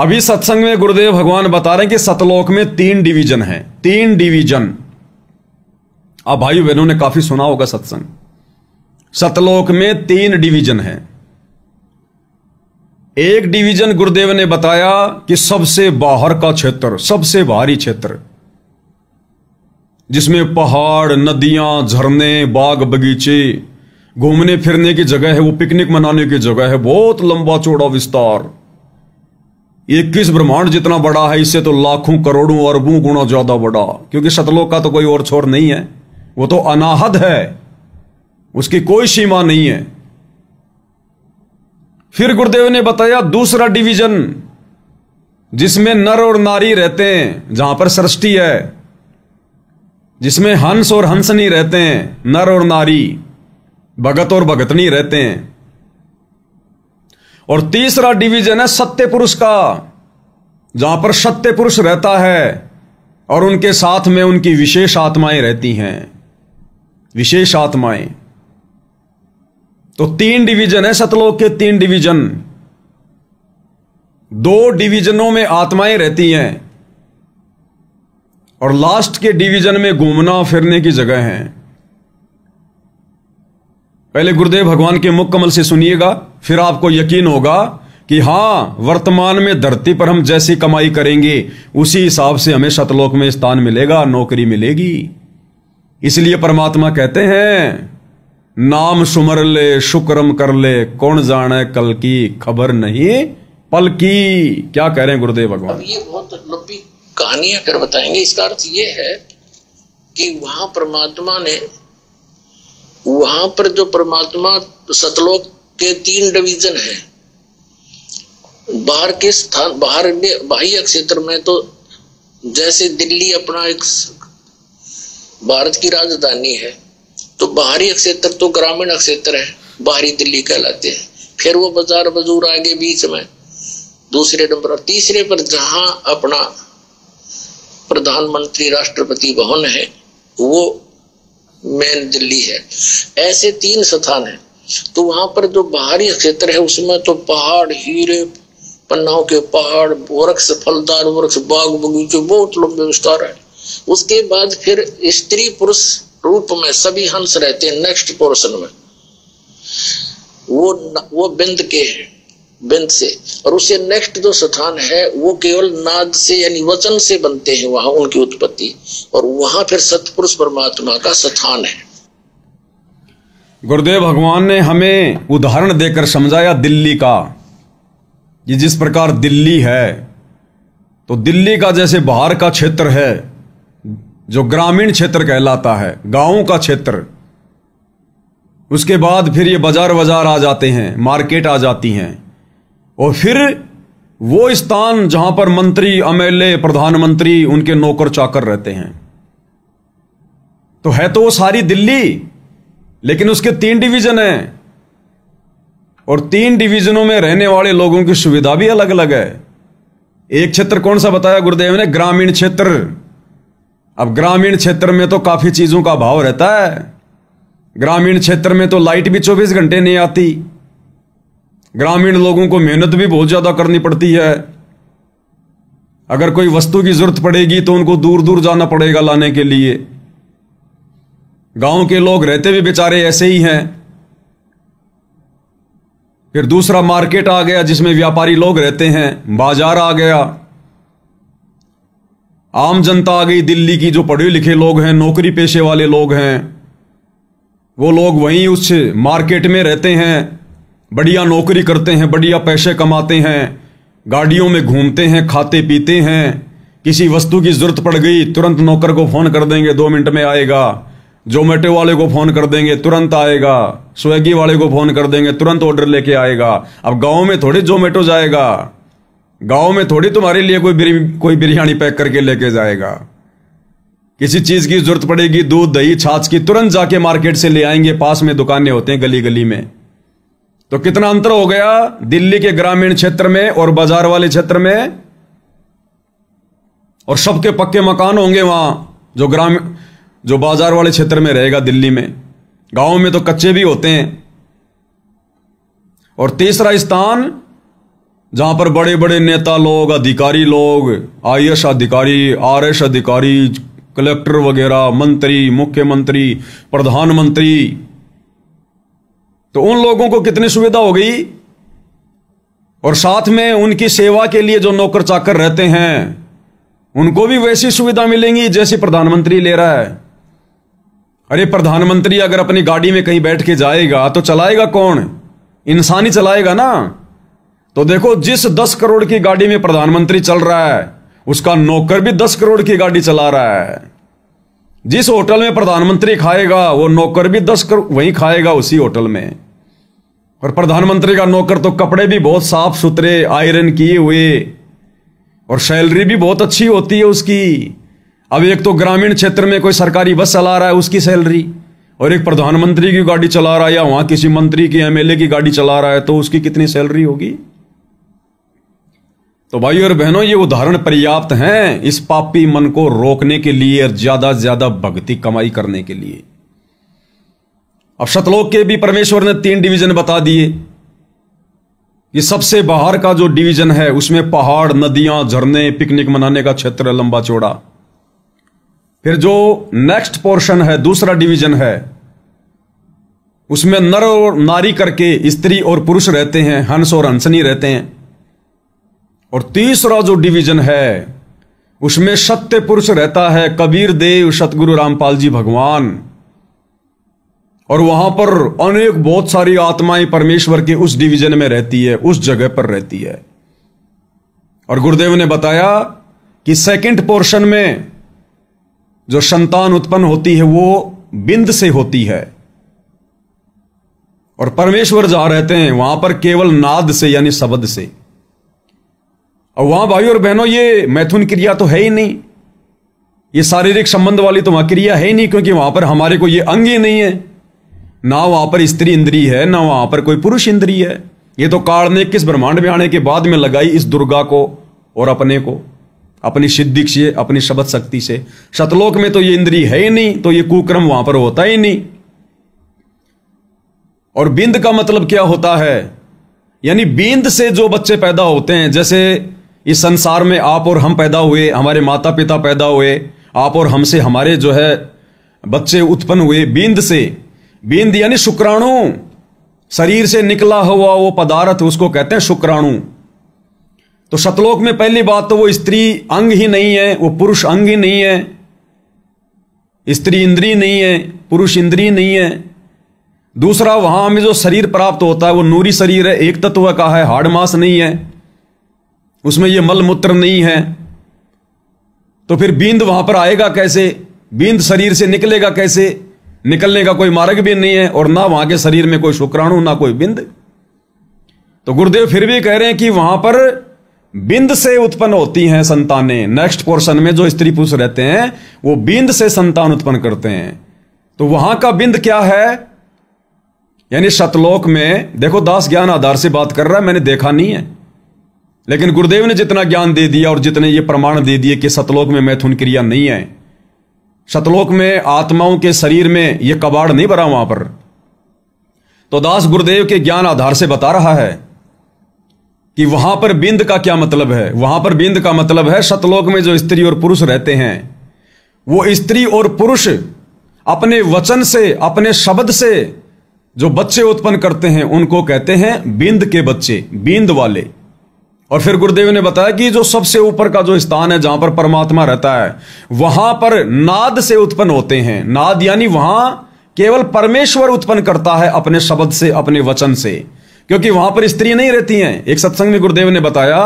अभी सत्संग में गुरुदेव भगवान बता रहे हैं कि सतलोक में 3 डिवीजन है, 3 डिवीजन। अब भाई बहनों ने काफी सुना होगा सत्संग। सतलोक में 3 डिवीजन है। एक डिवीजन गुरुदेव ने बताया कि सबसे बाहर का क्षेत्र, सबसे बाहरी क्षेत्र, जिसमें पहाड़, नदियां, झरने, बाग बगीचे, घूमने फिरने की जगह है, वो पिकनिक मनाने की जगह है, बहुत लंबा चौड़ा विस्तार, 21 ब्रह्मांड जितना बड़ा है, इससे तो लाखों करोड़ों अरबों गुना ज्यादा बड़ा, क्योंकि सतलोक का तो कोई और छोर नहीं है, वो तो अनाहद है, उसकी कोई सीमा नहीं है। फिर गुरुदेव ने बताया दूसरा डिवीजन, जिसमें नर और नारी रहते हैं, जहां पर सृष्टि है, जिसमें हंस और हंसनी रहते हैं, नर और नारी, भगत और भगतनी रहते हैं। और तीसरा डिवीजन है सत्य पुरुष का, जहां पर सत्य पुरुष रहता है और उनके साथ में उनकी विशेष आत्माएं रहती हैं, विशेष आत्माएं। तो 3 डिवीजन है सतलोक के, 3 डिवीजन। 2 डिवीजनों में आत्माएं रहती हैं और लास्ट के डिवीजन में घूमना फिरने की जगह है। पहले गुरुदेव भगवान के मुख कमल से सुनिएगा, फिर आपको यकीन होगा कि हां, वर्तमान में धरती पर हम जैसी कमाई करेंगे उसी हिसाब से हमें सतलोक में स्थान मिलेगा, नौकरी मिलेगी। इसलिए परमात्मा कहते हैं, नाम सुमर ले शुक्रम कर ले, कौन जाने कल की खबर नहीं पल की। क्या कह रहे हैं गुरुदेव भगवान? अब ये बहुत लंबी कहानी अगर बताएंगे। इसका अर्थ ये है कि वहां परमात्मा ने, वहां पर जो परमात्मा, सतलोक के 3 डिवीजन है। बाहर के स्थान, बाहर बाह्य क्षेत्र में तो जैसे दिल्ली अपना एक भारत की राजधानी है, तो बाहरी क्षेत्र तो ग्रामीण क्षेत्र है, बाहरी दिल्ली कहलाते हैं। फिर वो बाजार बजूर आगे बीच में दूसरे नंबर, और तीसरे पर जहां अपना प्रधानमंत्री राष्ट्रपति भवन है, वो मेन दिल्ली है। ऐसे 3 स्थान है। तो वहां पर जो बाहरी क्षेत्र है उसमें तो पहाड़, हीरे पन्नाओं के पहाड़, वृक्ष, फलदार वृक्ष, बाग बगीचे, बहुत लंबे विस्तार है। उसके बाद फिर स्त्री पुरुष रूप में सभी हंस रहते हैं। नेक्स्ट पोर्शन में वो बिंद के है, बिंद से, और उससे नेक्स्ट जो स्थान है वो केवल नाद से यानी वचन से बनते हैं, वहां उनकी उत्पत्ति, और वहां फिर सतपुरुष परमात्मा का स्थान है। गुरुदेव भगवान ने हमें उदाहरण देकर समझाया दिल्ली का। ये जिस प्रकार दिल्ली है, तो दिल्ली का जैसे बाहर का क्षेत्र है जो ग्रामीण क्षेत्र कहलाता है, गांवों का क्षेत्र, उसके बाद फिर ये बाजार बाजार आ जाते हैं, मार्केट आ जाती हैं, और फिर वो स्थान जहां पर मंत्री, एमएलए, प्रधानमंत्री, उनके नौकर चाकर रहते हैं। तो है तो वो सारी दिल्ली, लेकिन उसके 3 डिवीजन हैं, और 3 डिवीजनों में रहने वाले लोगों की सुविधा भी अलग अलग है। एक क्षेत्र कौन सा बताया गुरुदेव ने? ग्रामीण क्षेत्र। अब ग्रामीण क्षेत्र में तो काफी चीजों का अभाव रहता है। ग्रामीण क्षेत्र में तो लाइट भी 24 घंटे नहीं आती। ग्रामीण लोगों को मेहनत भी बहुत ज्यादा करनी पड़ती है। अगर कोई वस्तु की जरूरत पड़ेगी तो उनको दूर दूर जाना पड़ेगा लाने के लिए। गांव के लोग रहते भी बेचारे ऐसे ही हैं। फिर दूसरा मार्केट आ गया जिसमें व्यापारी लोग रहते हैं, बाजार आ गया, आम जनता आ गई दिल्ली की, जो पढ़े लिखे लोग हैं, नौकरी पेशे वाले लोग हैं, वो लोग वहीं उस मार्केट में रहते हैं, बढ़िया नौकरी करते हैं, बढ़िया पैसे कमाते हैं, गाड़ियों में घूमते हैं, खाते पीते हैं। किसी वस्तु की जरूरत पड़ गई, तुरंत नौकर को फोन कर देंगे, 2 मिनट में आएगा। जोमेटो वाले को फोन कर देंगे, तुरंत आएगा। स्विगी वाले को फोन कर देंगे, तुरंत ऑर्डर लेके आएगा। अब गांव में थोड़ी जोमेटो जाएगा, गांव में थोड़ी तुम्हारे लिए कोई बिरयानी पैक करके लेके जाएगा। किसी चीज की जरूरत पड़ेगी, दूध, दही, छाछ की, तुरंत जाके मार्केट से ले आएंगे। पास में दुकानें होते हैं गली गली में। तो कितना अंतर हो गया दिल्ली के ग्रामीण क्षेत्र में और बाजार वाले क्षेत्र में। और सबके पक्के मकान होंगे वहां जो बाजार वाले क्षेत्र में रहेगा दिल्ली में। गांव में तो कच्चे भी होते हैं। और तीसरा स्थान जहां पर बड़े बड़े नेता लोग, अधिकारी लोग, आईएएस अधिकारी, आरएस अधिकारी, कलेक्टर वगैरह, मंत्री, मुख्यमंत्री, प्रधानमंत्री, तो उन लोगों को कितनी सुविधा हो गई। और साथ में उनकी सेवा के लिए जो नौकर चाकर रहते हैं उनको भी वैसी सुविधा मिलेंगी जैसी प्रधानमंत्री ले रहा है। अरे प्रधानमंत्री अगर अपनी गाड़ी में कहीं बैठ के जाएगा तो चलाएगा कौन? इंसान ही चलाएगा ना। तो देखो, जिस 10 करोड़ की गाड़ी में प्रधानमंत्री चल रहा है उसका नौकर भी 10 करोड़ की गाड़ी चला रहा है। जिस होटल में प्रधानमंत्री खाएगा वो नौकर भी 10 करोड़ वहीं खाएगा उसी होटल में। और प्रधानमंत्री का नौकर तो कपड़े भी बहुत साफ सुथरे, आयरन किए हुए, और सैलरी भी बहुत अच्छी होती है उसकी। अब एक तो ग्रामीण क्षेत्र में कोई सरकारी बस चला रहा है उसकी सैलरी, और एक प्रधानमंत्री की गाड़ी चला रहा है या वहां किसी मंत्री की, एमएलए की गाड़ी चला रहा है, तो उसकी कितनी सैलरी होगी। तो भाइयों और बहनों, ये उदाहरण पर्याप्त हैं इस पापी मन को रोकने के लिए और ज्यादा से ज्यादा भक्ति कमाई करने के लिए। अब शतलोक के भी परमेश्वर ने 3 डिवीजन बता दिए। ये सबसे बाहर का जो डिवीजन है उसमें पहाड़, नदियां, झरने, पिकनिक मनाने का क्षेत्र लंबा चौड़ा। फिर जो नेक्स्ट पोर्शन है, दूसरा डिवीजन है, उसमें नर और नारी करके स्त्री और पुरुष रहते हैं, हंस और हंसनी रहते हैं। और तीसरा जो डिवीजन है उसमें सत्य पुरुष रहता है, कबीर देव, सतगुरु रामपाल जी भगवान। और वहां पर अनेक बहुत सारी आत्माएं परमेश्वर के उस डिवीजन में रहती है, उस जगह पर रहती है। और गुरुदेव ने बताया कि सेकंड पोर्शन में जो संतान उत्पन्न होती है वो बिंद से होती है, और परमेश्वर जहां रहते हैं वहां पर केवल नाद से यानी शब्द से। और वहां भाइयों और बहनों ये मैथुन क्रिया तो है ही नहीं, ये शारीरिक संबंध वाली तो वहां क्रिया है ही नहीं, क्योंकि वहां पर हमारे को ये अंग ही नहीं है, ना वहां पर स्त्री इंद्री है, ना वहां पर कोई पुरुष इंद्री है। ये तो काल ने 21 ब्रह्मांड में आने के बाद में लगाई इस दुर्गा को और अपने को, अपनी सिद्धि से, अपनी शब्द शक्ति से। शतलोक में तो ये इंद्री है ही नहीं, तो ये कुक्रम वहां पर होता ही नहीं। और बिंद का मतलब क्या होता है? यानी बिंद से जो बच्चे पैदा होते हैं, जैसे इस संसार में आप और हम पैदा हुए, हमारे माता पिता पैदा हुए, आप और हमसे हमारे जो है बच्चे उत्पन्न हुए बिंद से। बिंद यानी शुक्राणु, शरीर से निकला हुआ वो पदार्थ, उसको कहते हैं शुक्राणु। तो शतलोक में पहली बात तो वो स्त्री अंग ही नहीं है, वो पुरुष अंग ही नहीं है, स्त्री इंद्री नहीं है, पुरुष इंद्री नहीं है। दूसरा, वहां हमें जो शरीर प्राप्त होता है वो नूरी शरीर है, एक तत्व का है, हाड़ मांस नहीं है, उसमें ये मल मूत्र नहीं है। तो फिर बिंद वहां पर आएगा कैसे? बिंद शरीर से निकलेगा कैसे? निकलने का कोई मार्ग भी नहीं है, और ना वहां के शरीर में कोई शुक्राणु, ना कोई बिंद। तो गुरुदेव फिर भी कह रहे हैं कि वहां पर बिंद से उत्पन्न होती हैं संतानें। नेक्स्ट पोर्शन में जो स्त्री पुरुष रहते हैं वो बिंद से संतान उत्पन्न करते हैं। तो वहां का बिंद क्या है? यानी शतलोक में, देखो दास ज्ञान आधार से बात कर रहा है, मैंने देखा नहीं है, लेकिन गुरुदेव ने जितना ज्ञान दे दिया और जितने ये प्रमाण दे दिए कि शतलोक में मैथुन क्रिया नहीं है, शतलोक में आत्माओं के शरीर में ये कबाड़ नहीं भरा वहां पर। तो दास गुरुदेव के ज्ञान आधार से बता रहा है कि वहां पर बिंद का क्या मतलब है। वहां पर बिंद का मतलब है शतलोक में जो स्त्री और पुरुष रहते हैं, वो स्त्री और पुरुष अपने वचन से, अपने शब्द से जो बच्चे उत्पन्न करते हैं उनको कहते हैं बिंद के बच्चे, बिंद वाले। और फिर गुरुदेव ने बताया कि जो सबसे ऊपर का जो स्थान है जहां पर परमात्मा रहता है, वहां पर नाद से उत्पन्न होते हैं। नाद यानी वहां केवल परमेश्वर उत्पन्न करता है अपने शब्द से, अपने वचन से, क्योंकि वहां पर स्त्री नहीं रहती हैं। एक सत्संग में गुरुदेव ने बताया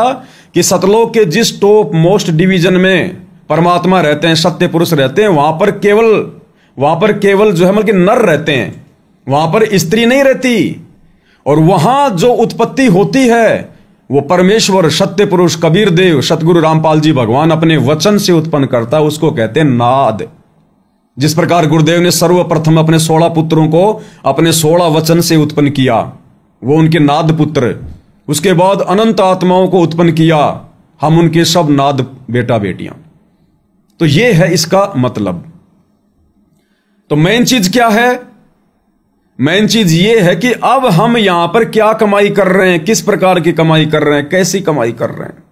कि सतलोक के जिस टॉप मोस्ट डिवीजन में परमात्मा रहते हैं, सत्य पुरुष रहते हैं, वहां पर केवल जो है मतलब नर रहते हैं, वहां पर स्त्री नहीं रहती। और वहां जो उत्पत्ति होती है वो परमेश्वर, सत्य पुरुष, कबीर देव, सतगुरु रामपाल जी भगवान अपने वचन से उत्पन्न करता है, उसको कहते हैं नाद। जिस प्रकार गुरुदेव ने सर्वप्रथम अपने 16 पुत्रों को अपने 16 वचन से उत्पन्न किया, वो उनके नाद पुत्र, उसके बाद अनंत आत्माओं को उत्पन्न किया, हम उनके सब नाद बेटा बेटियां। तो ये है इसका मतलब। तो मेन चीज क्या है? मेन चीज ये है कि अब हम यहां पर क्या कमाई कर रहे हैं, किस प्रकार की कमाई कर रहे हैं, कैसी कमाई कर रहे हैं।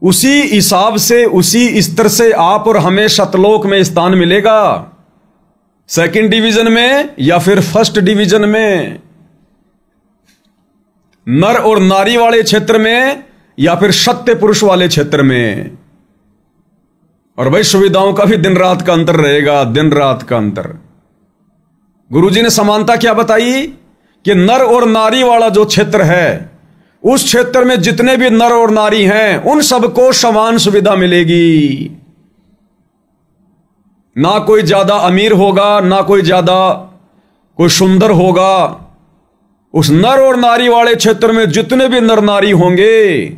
उसी हिसाब से, उसी स्तर से आप और हमें शतलोक में स्थान मिलेगा, सेकंड डिवीजन में या फिर फर्स्ट डिवीजन में, नर और नारी वाले क्षेत्र में या फिर सत्य पुरुष वाले क्षेत्र में। और भाई सुविधाओं का भी दिन रात का अंतर रहेगा, दिन रात का अंतर। गुरुजी ने समानता क्या बताई कि नर और नारी वाला जो क्षेत्र है, उस क्षेत्र में जितने भी नर और नारी हैं उन सबको समान सुविधा मिलेगी। ना कोई ज्यादा अमीर होगा, ना कोई ज्यादा कोई सुंदर होगा। उस नर और नारी वाले क्षेत्र में जितने भी नर नारी होंगे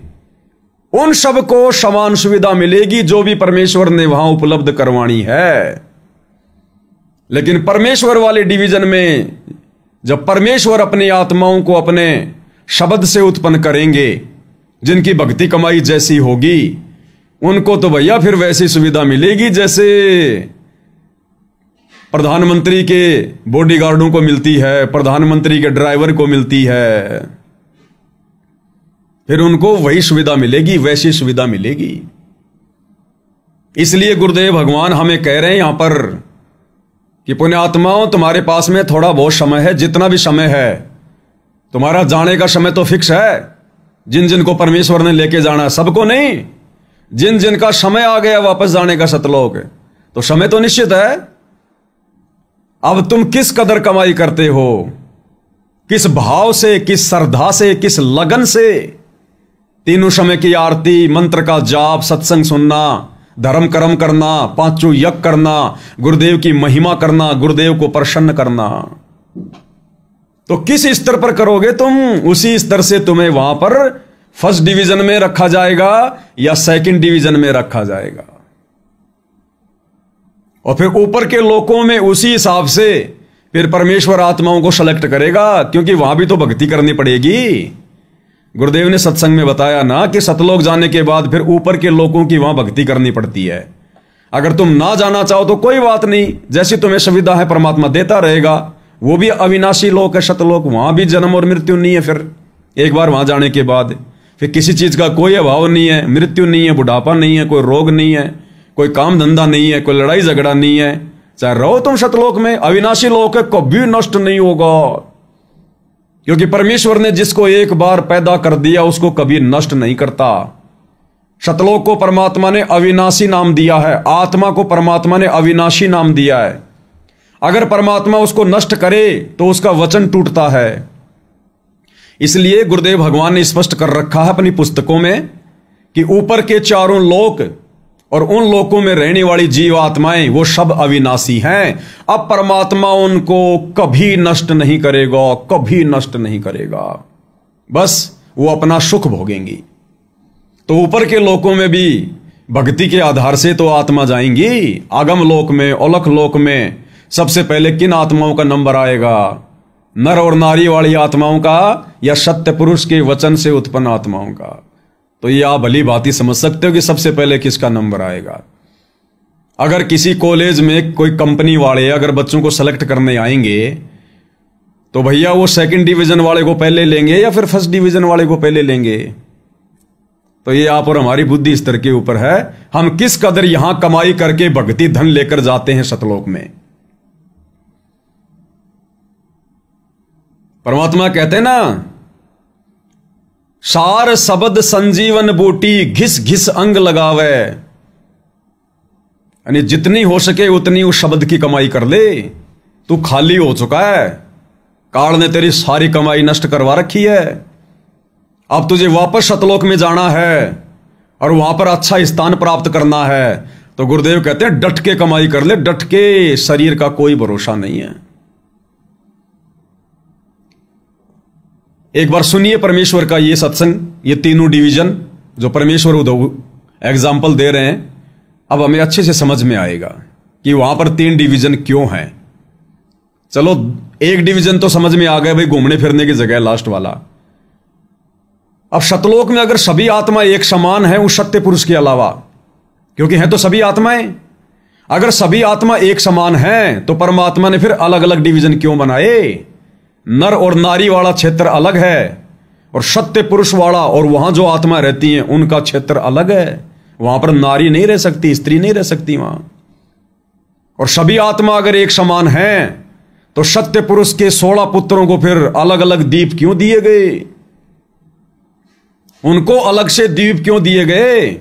उन सबको समान सुविधा मिलेगी, जो भी परमेश्वर ने वहां उपलब्ध करवानी है। लेकिन परमेश्वर वाले डिवीजन में जब परमेश्वर अपनी आत्माओं को अपने शब्द से उत्पन्न करेंगे, जिनकी भक्ति कमाई जैसी होगी, उनको तो भैया फिर वैसी सुविधा मिलेगी जैसे प्रधानमंत्री के बॉडीगार्डों को मिलती है, प्रधानमंत्री के ड्राइवर को मिलती है। फिर उनको वही सुविधा मिलेगी, वैसी सुविधा मिलेगी। इसलिए गुरुदेव भगवान हमें कह रहे हैं यहां पर कि पुण्यात्माओं, तुम्हारे पास में थोड़ा बहुत समय है, जितना भी समय है, तुम्हारा जाने का समय तो फिक्स है। जिन जिन को परमेश्वर ने लेके जाना है, सबको नहीं, जिन जिन का समय आ गया वापस जाने का सतलोक, तो समय तो निश्चित है। अब तुम किस कदर कमाई करते हो, किस भाव से, किस श्रद्धा से, किस लगन से तीनों समय की आरती, मंत्र का जाप, सत्संग सुनना, धर्म कर्म करना, पांचों यज्ञ करना, गुरुदेव की महिमा करना, गुरुदेव को प्रसन्न करना, तो किस स्तर पर करोगे तुम, उसी स्तर से तुम्हें वहां पर फर्स्ट डिवीजन में रखा जाएगा या सेकंड डिवीजन में रखा जाएगा। और फिर ऊपर के लोकों में उसी हिसाब से फिर परमेश्वर आत्माओं को सेलेक्ट करेगा, क्योंकि वहां भी तो भक्ति करनी पड़ेगी। गुरुदेव ने सत्संग में बताया ना कि सतलोक जाने के बाद फिर ऊपर के लोगों की वहां भक्ति करनी पड़ती है। अगर तुम ना जाना चाहो तो कोई बात नहीं, जैसी तुम्हें सुविधा है परमात्मा देता रहेगा। वो भी अविनाशी लोक है सतलोक, वहां भी जन्म और मृत्यु नहीं है। फिर एक बार वहां जाने के बाद फिर किसी चीज का कोई अभाव नहीं है, मृत्यु नहीं है, बुढ़ापा नहीं है, कोई रोग नहीं है, कोई काम धंधा नहीं है, कोई लड़ाई झगड़ा नहीं है। चाहे रहो तुम सतलोक में, अविनाशी लोक है, कभी नष्ट नहीं होगा, क्योंकि परमेश्वर ने जिसको एक बार पैदा कर दिया उसको कभी नष्ट नहीं करता। सतलोक को परमात्मा ने अविनाशी नाम दिया है, आत्मा को परमात्मा ने अविनाशी नाम दिया है। अगर परमात्मा उसको नष्ट करे तो उसका वचन टूटता है। इसलिए गुरुदेव भगवान ने स्पष्ट कर रखा है अपनी पुस्तकों में कि ऊपर के चारों लोक और उन लोकों में रहने वाली जीव आत्माएं वो सब अविनाशी हैं। अब परमात्मा उनको कभी नष्ट नहीं करेगा, कभी नष्ट नहीं करेगा, बस वो अपना सुख भोगेंगी। तो ऊपर के लोकों में भी भक्ति के आधार से तो आत्मा जाएंगी। आगम लोक में, अलख लोक में सबसे पहले किन आत्माओं का नंबर आएगा? नर और नारी वाली आत्माओं का या सत्य पुरुष के वचन से उत्पन्न आत्माओं का? तो ये आप भली बात ही समझ सकते हो कि सबसे पहले किसका नंबर आएगा। अगर किसी कॉलेज में कोई कंपनी वाले अगर बच्चों को सेलेक्ट करने आएंगे तो भैया वो सेकंड डिवीजन वाले को पहले लेंगे या फिर फर्स्ट डिवीजन वाले को पहले लेंगे? तो ये आप और हमारी बुद्धि स्तर के ऊपर है, हम किस कदर यहां कमाई करके भक्ति धन लेकर जाते हैं सतलोक में। परमात्मा कहते हैं ना, सार शब्द संजीवन बूटी घिस घिस अंग लगावे, यानी जितनी हो सके उतनी उस शब्द की कमाई कर ले। तू खाली हो चुका है, काल ने तेरी सारी कमाई नष्ट करवा रखी है। अब तुझे वापस सतलोक में जाना है और वहां पर अच्छा स्थान प्राप्त करना है, तो गुरुदेव कहते हैं डट के कमाई कर ले, डट के। शरीर का कोई भरोसा नहीं है। एक बार सुनिए परमेश्वर का ये सत्संग, ये तीनों डिवीजन जो परमेश्वर एग्जाम्पल दे रहे हैं, अब हमें अच्छे से समझ में आएगा कि वहां पर 3 डिवीजन क्यों हैं। चलो एक डिवीजन तो समझ में आ गया, भाई घूमने फिरने की जगह लास्ट वाला। अब सतलोक में अगर सभी आत्मा एक समान है उस सत्य पुरुष के अलावा, क्योंकि हैं तो सभी आत्माएं, अगर सभी आत्मा एक समान हैं तो परमात्मा ने फिर अलग अलग डिवीजन क्यों बनाए? नर और नारी वाला क्षेत्र अलग है और सत्य पुरुष वाला और वहां जो आत्मा रहती हैं उनका क्षेत्र अलग है। वहां पर नारी नहीं रह सकती, स्त्री नहीं रह सकती वहां। और सभी आत्मा अगर एक समान हैं तो सत्य पुरुष के 16 पुत्रों को फिर अलग अलग द्वीप क्यों दिए गए? उनको अलग से द्वीप क्यों दिए गए?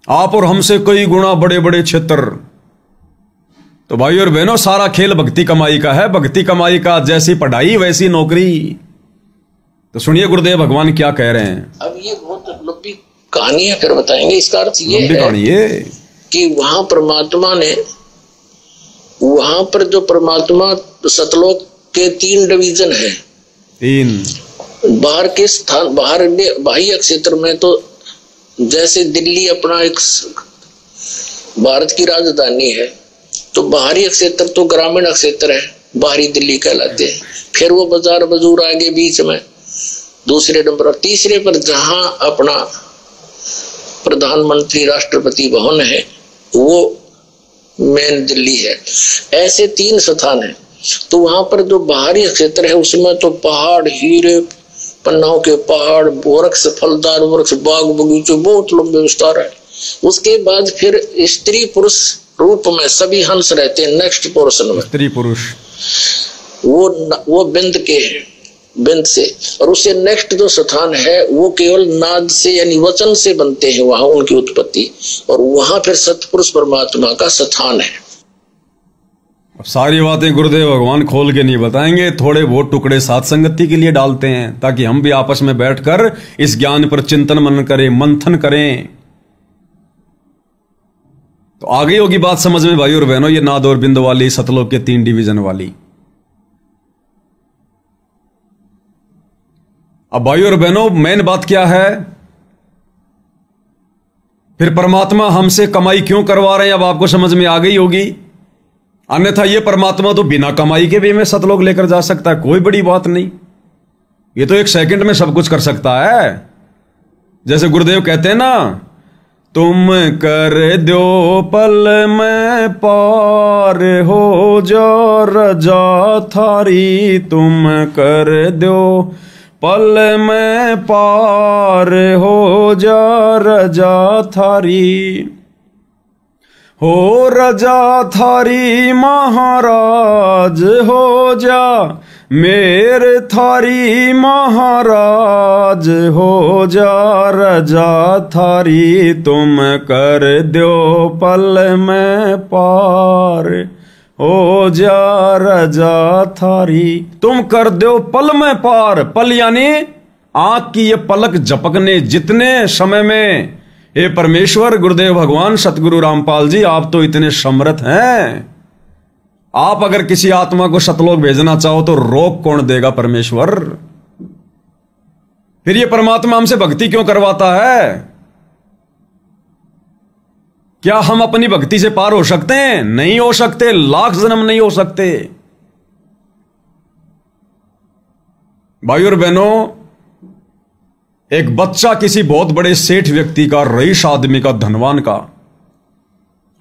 आप और हमसे कई गुना बड़े बड़े क्षेत्र। तो भाई और बहनों, सारा खेल भक्ति कमाई का है। भक्ति कमाई का जैसी पढ़ाई वैसी नौकरी। तो सुनिए गुरुदेव भगवान क्या कह रहे हैं। अब ये बहुत लंबी कहानी है, फिर बताएंगे। इसका अर्थ ये है कि वहां परमात्मा ने, वहां पर जो परमात्मा सतलोक के 3 डिवीजन है, 3 बाहर के स्थान, बाहर बाह्य क्षेत्र में तो जैसे दिल्ली अपना एक भारत की राजधानी है, तो बाहरी क्षेत्र तो ग्रामीण क्षेत्र है, बाहरी दिल्ली कहलाते हैं। फिर वो बाजार बजूर आगे बीच में दूसरे नंबर, और तीसरे पर जहां अपना प्रधानमंत्री राष्ट्रपति भवन है वो मेन दिल्ली है। ऐसे 3 स्थान है। तो वहां पर जो बाहरी क्षेत्र है उसमें तो पहाड़, हीरे, पन्नाओं के पहाड़, वृक्ष, फलदार वृक्ष, बाग बगीचे, बहुत लंबे विस्तार है। उसके बाद फिर स्त्री पुरुष रूप में सभी हंस रहते हैं। नेक्स्ट पोर्शन में स्त्री पुरुष वो बिंद के हैं, बिंद से। और उससे नेक्स्ट जो स्थान है वो केवल नाद से यानी वचन से बनते हैं, वहां उनकी उत्पत्ति। और वहां फिर सतपुरुष परमात्मा का स्थान है। अब सारी बातें गुरुदेव भगवान खोल के नहीं बताएंगे, थोड़े बहुत टुकड़े साथ संगति के लिए डालते हैं ताकि हम भी आपस में बैठकर इस ज्ञान पर चिंतन मनन करें, मंथन करें। तो आ गई होगी बात समझ में भाई और बहनों, ये नाद और बिंद वाली, सतलोक के 3 डिवीजन वाली। अब भाई और बहनों, मेन बात क्या है? फिर परमात्मा हमसे कमाई क्यों करवा रहे हैं? अब आपको समझ में आ गई होगी। अन्यथा ये परमात्मा तो बिना कमाई के भी हमें सतलोक लेकर जा सकता है, कोई बड़ी बात नहीं। ये तो 1 सेकंड में सब कुछ कर सकता है। जैसे गुरुदेव कहते हैं ना, तुम कर दो पल में पार हो जो रजा थारी, तुम कर दो पल में पार हो जा रजा थारी, हो रजा थारी महाराज हो जा, मेरे थारी महाराज हो जा रजा थारी, तुम कर दो पल में पार हो जा रजा थारी। तुम कर दो पल में पार। पल यानी आंख की ये पलक झपकने जितने समय में, हे परमेश्वर गुरुदेव भगवान सतगुरु रामपाल जी, आप तो इतने समर्थ हैं। आप अगर किसी आत्मा को सतलोक भेजना चाहो तो रोक कौन देगा? परमेश्वर। फिर ये परमात्मा हमसे भक्ति क्यों करवाता है? क्या हम अपनी भक्ति से पार हो सकते हैं? नहीं हो सकते, लाख जन्म नहीं हो सकते। भाई और बहनों, एक बच्चा किसी बहुत बड़े सेठ व्यक्ति का, रईस आदमी का, धनवान का,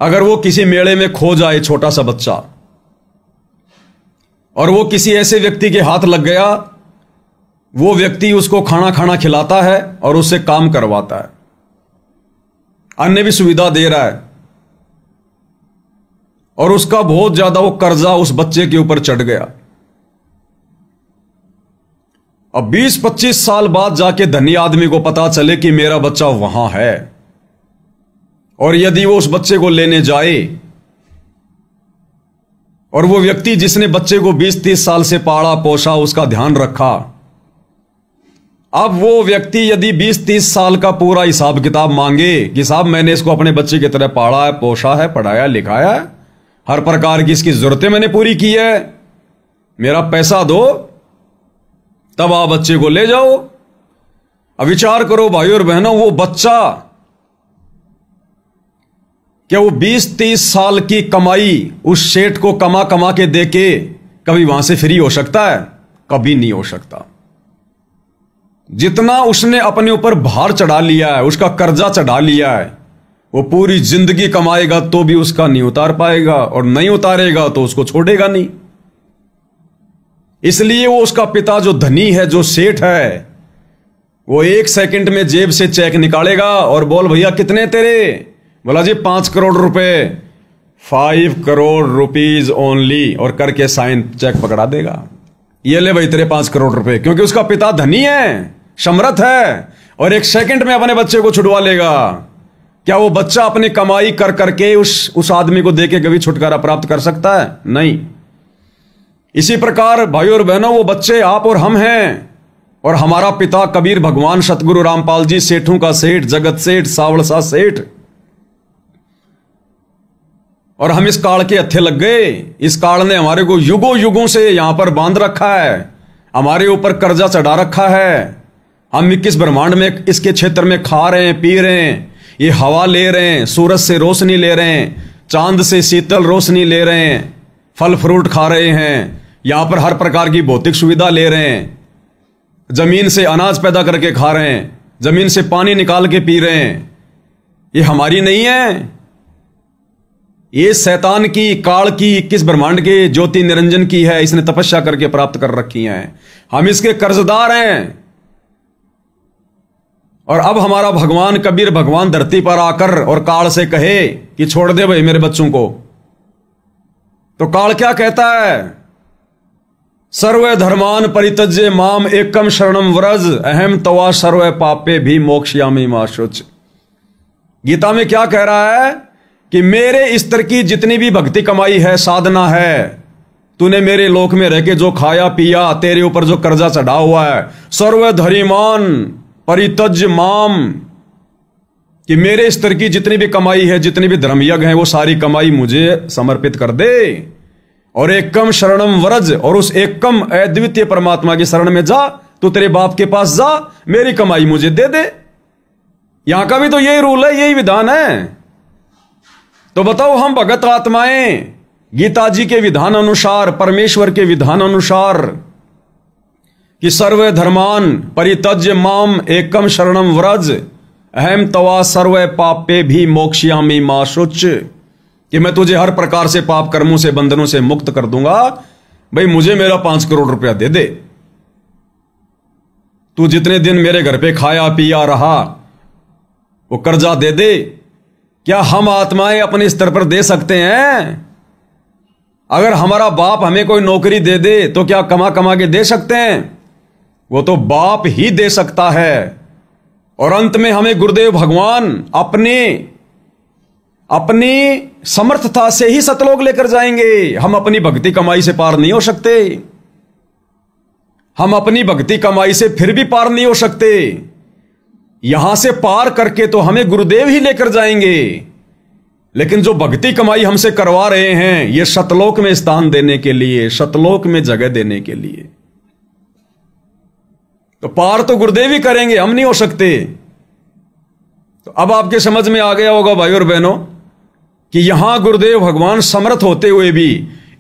अगर वो किसी मेले में खो जाए, छोटा सा बच्चा, और वो किसी ऐसे व्यक्ति के हाथ लग गया, वो व्यक्ति उसको खाना खाना खिलाता है और उससे काम करवाता है, अन्य भी सुविधा दे रहा है, और उसका बहुत ज्यादा वो कर्जा उस बच्चे के ऊपर चढ़ गया। अब 20-25 साल बाद जाके धनी आदमी को पता चले कि मेरा बच्चा वहां है, और यदि वो उस बच्चे को लेने जाए, और वो व्यक्ति जिसने बच्चे को 20-30 साल से पाला पोसा, उसका ध्यान रखा, अब वो व्यक्ति यदि 20-30 साल का पूरा हिसाब किताब मांगे कि साहब मैंने इसको अपने बच्चे की तरह पाला है, पोसा है, पढ़ाया, लिखाया है, हर प्रकार की इसकी जरूरतें मैंने पूरी की है, मेरा पैसा दो, तब आप बच्चे को ले जाओ। अब विचार करो भाई और बहनों, वो बच्चा, क्या वो 20-30 साल की कमाई उस सेठ को कमा कमा के दे के कभी वहां से फ्री हो सकता है? कभी नहीं हो सकता। जितना उसने अपने ऊपर भार चढ़ा लिया है, उसका कर्जा चढ़ा लिया है, वो पूरी जिंदगी कमाएगा तो भी उसका नहीं उतार पाएगा, और नहीं उतारेगा तो उसको छोड़ेगा नहीं। इसलिए वो उसका पिता जो धनी है, जो सेठ है, वो 1 सेकंड में जेब से चेक निकालेगा और बोल भैया कितने तेरे? बोला जी 5 करोड़ रुपए, 5 करोड़ रुपीज ओनली, और करके साइन चेक पकड़ा देगा। ये ले भाई तेरे 5 करोड़ रुपए, क्योंकि उसका पिता धनी है, समर्थ है, और 1 सेकंड में अपने बच्चे को छुड़वा लेगा। क्या वो बच्चा अपनी कमाई कर करके उस आदमी को देके कभी छुटकारा प्राप्त कर सकता है? नहीं। इसी प्रकार भाइयों और बहनों, वो बच्चे आप और हम हैं, और हमारा पिता कबीर भगवान सतगुरु रामपाल जी सेठों का सेठ, जगत सेठ, सावड़सा सेठ, और हम इस काल के हत्थे लग गए। इस काल ने हमारे को युगों युगों से यहां पर बांध रखा है, हमारे ऊपर कर्जा चढ़ा रखा है। हम 21 ब्रह्मांड में इसके क्षेत्र में खा रहे हैं, पी रहे हैं, ये हवा ले रहे हैं, सूरज से रोशनी ले रहे हैं, चांद से शीतल रोशनी ले रहे हैं, फल फ्रूट खा रहे हैं, यहां पर हर प्रकार की भौतिक सुविधा ले रहे हैं, जमीन से अनाज पैदा करके खा रहे हैं, जमीन से पानी निकाल के पी रहे हैं। ये हमारी नहीं है, ये शैतान की, काल की, 21 ब्रह्मांड के ज्योति निरंजन की है। इसने तपस्या करके प्राप्त कर रखी है, हम इसके कर्जदार हैं। और अब हमारा भगवान कबीर भगवान धरती पर आकर और काल से कहे कि छोड़ दे भाई मेरे बच्चों को, तो काल क्या कहता है? सर्व धर्मान परित्यज्य माम एकम शरणम व्रज अहम तवा सर्व पापे भी मोक्षयामि मा शुच। गीता में क्या कह रहा है कि मेरे स्तर की जितनी भी भक्ति कमाई है, साधना है, तूने मेरे लोक में रह के जो खाया पिया, तेरे ऊपर जो कर्जा चढ़ा हुआ है, सर्व धरिमान परित्यज्य माम, कि मेरे स्तर की जितनी भी कमाई है, जितनी भी धर्मयज्ञ है, वो सारी कमाई मुझे समर्पित कर दे, और एकम शरणम व्रज, और उस एकम अद्वितीय परमात्मा की शरण में जा, तू तेरे बाप के पास जा, मेरी कमाई मुझे दे दे। यहां का भी तो यही रूल है, यही विधान है। तो बताओ, हम भगत आत्माएं गीता जी के विधान अनुसार, परमेश्वर के विधान अनुसार, कि सर्व धर्मान परित्यज्य माम एकम शरणम व्रज अहम तवा सर्व पापे भी मोक्षयामि मा शुच, कि मैं तुझे हर प्रकार से पाप कर्मों से, बंधनों से मुक्त कर दूंगा। भाई मुझे मेरा 5 करोड़ रुपया दे दे, तू जितने दिन मेरे घर पे खाया पिया रहा वो कर्जा दे दे। क्या हम आत्माएं अपने स्तर पर दे सकते हैं? अगर हमारा बाप हमें कोई नौकरी दे दे तो क्या कमा कमा के दे सकते हैं? वो तो बाप ही दे सकता है। और अंत में हमें गुरुदेव भगवान अपनी समर्थता से ही सतलोक लेकर जाएंगे। हम अपनी भक्ति कमाई से पार नहीं हो सकते, हम अपनी भक्ति कमाई से फिर भी पार नहीं हो सकते। यहां से पार करके तो हमें गुरुदेव ही लेकर जाएंगे, लेकिन जो भक्ति कमाई हमसे करवा रहे हैं, ये सतलोक में स्थान देने के लिए, सतलोक में जगह देने के लिए, तो पार तो गुरुदेव ही करेंगे, हम नहीं हो सकते। तो अब आपके समझ में आ गया होगा भाई और बहनों कि यहां गुरुदेव भगवान समर्थ होते हुए भी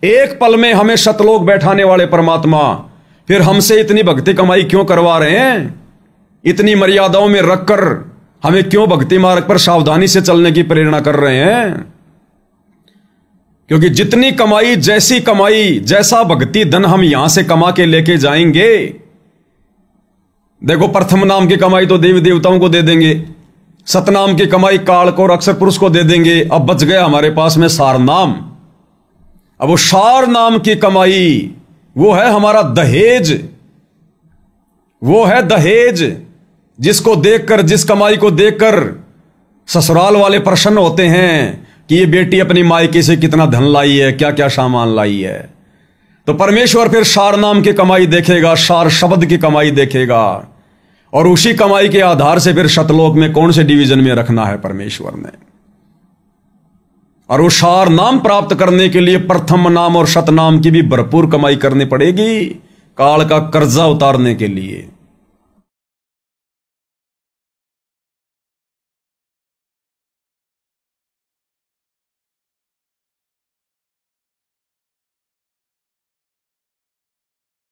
एक पल में हमें सतलोक बैठाने वाले परमात्मा फिर हमसे इतनी भक्ति कमाई क्यों करवा रहे हैं? इतनी मर्यादाओं में रखकर हमें क्यों भक्ति मार्ग पर सावधानी से चलने की प्रेरणा कर रहे हैं? क्योंकि जितनी कमाई, जैसी कमाई, जैसा भक्ति धन हम यहां से कमा के लेके जाएंगे, देखो प्रथम नाम की कमाई तो देवी देवताओं को दे देंगे, सतनाम की कमाई काल को और अक्षर पुरुष को दे देंगे। अब बच गया हमारे पास में सार नाम। अब वो सार नाम की कमाई वो है हमारा दहेज, वो है दहेज, जिसको देखकर, जिस कमाई को देखकर ससुराल वाले प्रसन्न होते हैं कि ये बेटी अपनी मायके से कितना धन लाई है, क्या क्या सामान लाई है। तो परमेश्वर फिर सार नाम की कमाई देखेगा, सार शब्द की कमाई देखेगा, और उसी कमाई के आधार से फिर सतलोक में कौन से डिवीजन में रखना है परमेश्वर ने। और वो सार नाम प्राप्त करने के लिए प्रथम नाम और सतनाम की भी भरपूर कमाई करनी पड़ेगी, काल का कर्जा उतारने के लिए।